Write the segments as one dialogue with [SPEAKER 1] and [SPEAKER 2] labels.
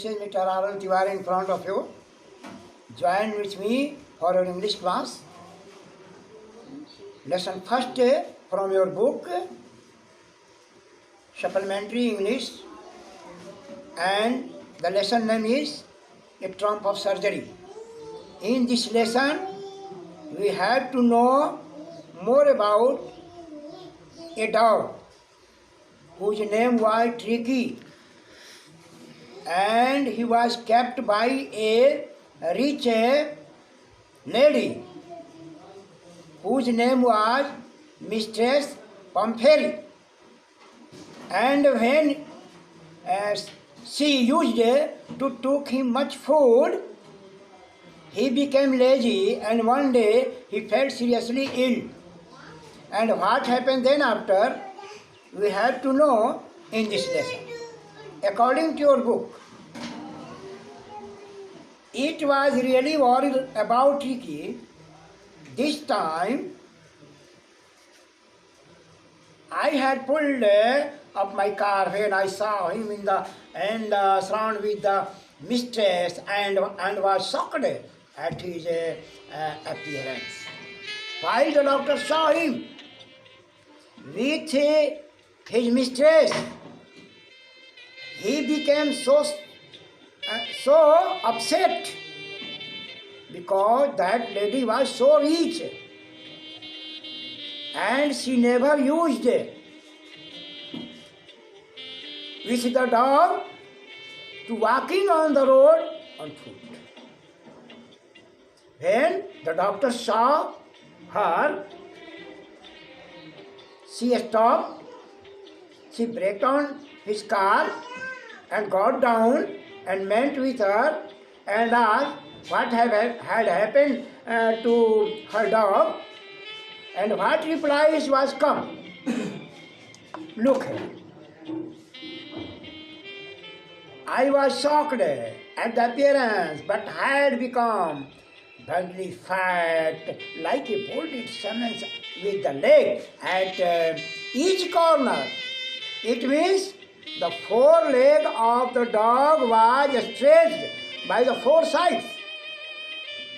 [SPEAKER 1] is Mr. Arun Tiwari in front of you. Join with me for your English class. Lesson first from your book, Supplementary English, and the lesson name is A Trump of Surgery. In this lesson, we have to know more about a dog whose name was Tricky, and he was kept by a rich lady whose name was Mistress Pumphrey. And when she used to took him much food, he became lazy, and one day he felt seriously ill. And what happened then after, we have to know in this lesson. According to your book, it was really worried about Tricky. This time, I had pulled up my car when I saw him in the surrounded with the mistress and was shocked at his appearance. While the doctor saw him with his mistress, he became so upset because that lady was so rich and she never used with the dog to walking on the road on foot. When the doctor saw her, she stopped, she braked on his car and got down and met with her and asked what had happened to her dog, and what replies was come. Look here. I was shocked at the appearance, but had become badly fat, like a bolted cement with the leg at each corner. It means the foreleg of the dog was stretched by the four sides,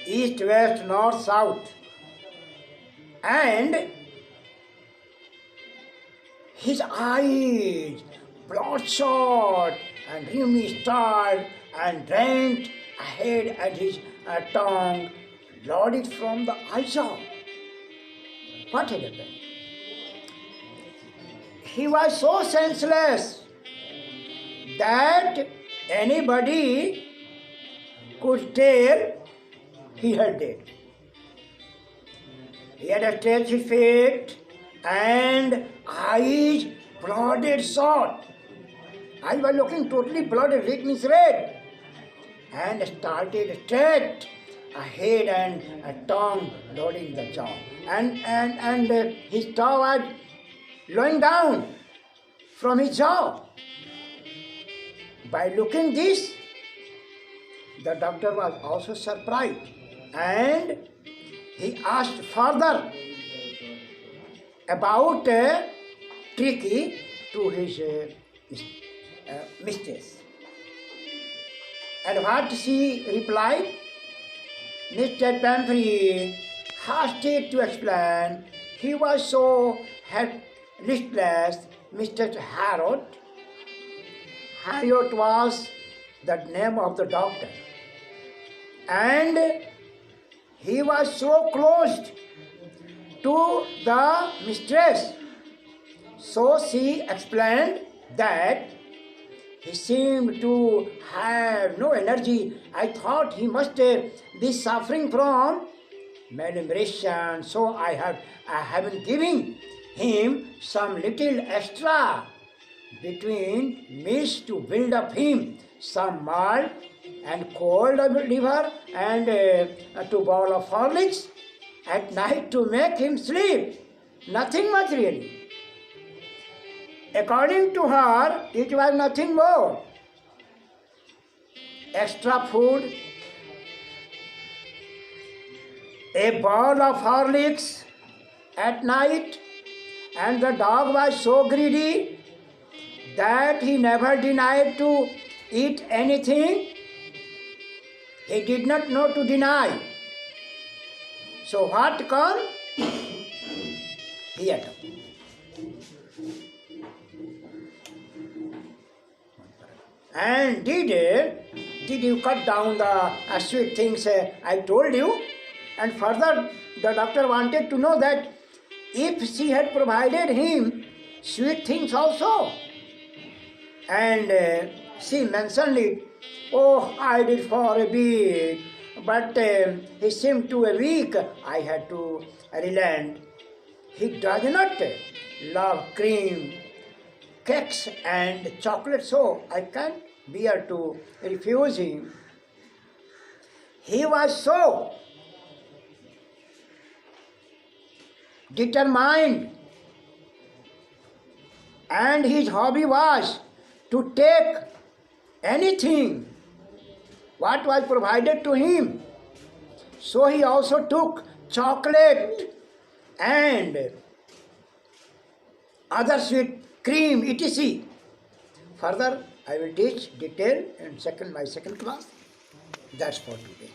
[SPEAKER 1] east, west, north, south, and his eyes bloodshot and grimly starred and rent ahead at his tongue loaded from the eyesaw. What had happened? He was so senseless that anybody could tell he had died. He had stretched his feet and eyes blooded short. Eyes were looking totally blooded, red means red, and started straight ahead and a tongue loading the jaw. And his jaw was flowing down from his jaw. By looking this, the doctor was also surprised, and he asked further about Tricky to his mistress. And what she replied? Mr. Pumphrey hasted to explain. He was so listless. Mr. Harriot was the name of the doctor, and he was so close to the mistress. So she explained that he seemed to have no energy. I thought he must be suffering from malnutrition, so I have been giving him some little extra between meals to build up him some malt and cold liver and 2 bowl of Horlicks at night to make him sleep. Nothing much really. According to her, it was nothing more. Extra food, a bowl of Horlicks at night, and the dog was so greedy that he never denied to eat anything, he did not know to deny. So what come? He ate up. And did you cut down the sweet things I told you? And further, the doctor wanted to know that if she had provided him sweet things also, and she mentioned it, oh, I did for a bit, but he seemed too weak, I had to relent. He does not love cream, cakes and chocolate, so I can't bear to refuse him. He was so determined, and his hobby was to take anything what was provided to him. So he also took chocolate and other sweet cream, etc. Further, I will teach detail in my second class. That's for today.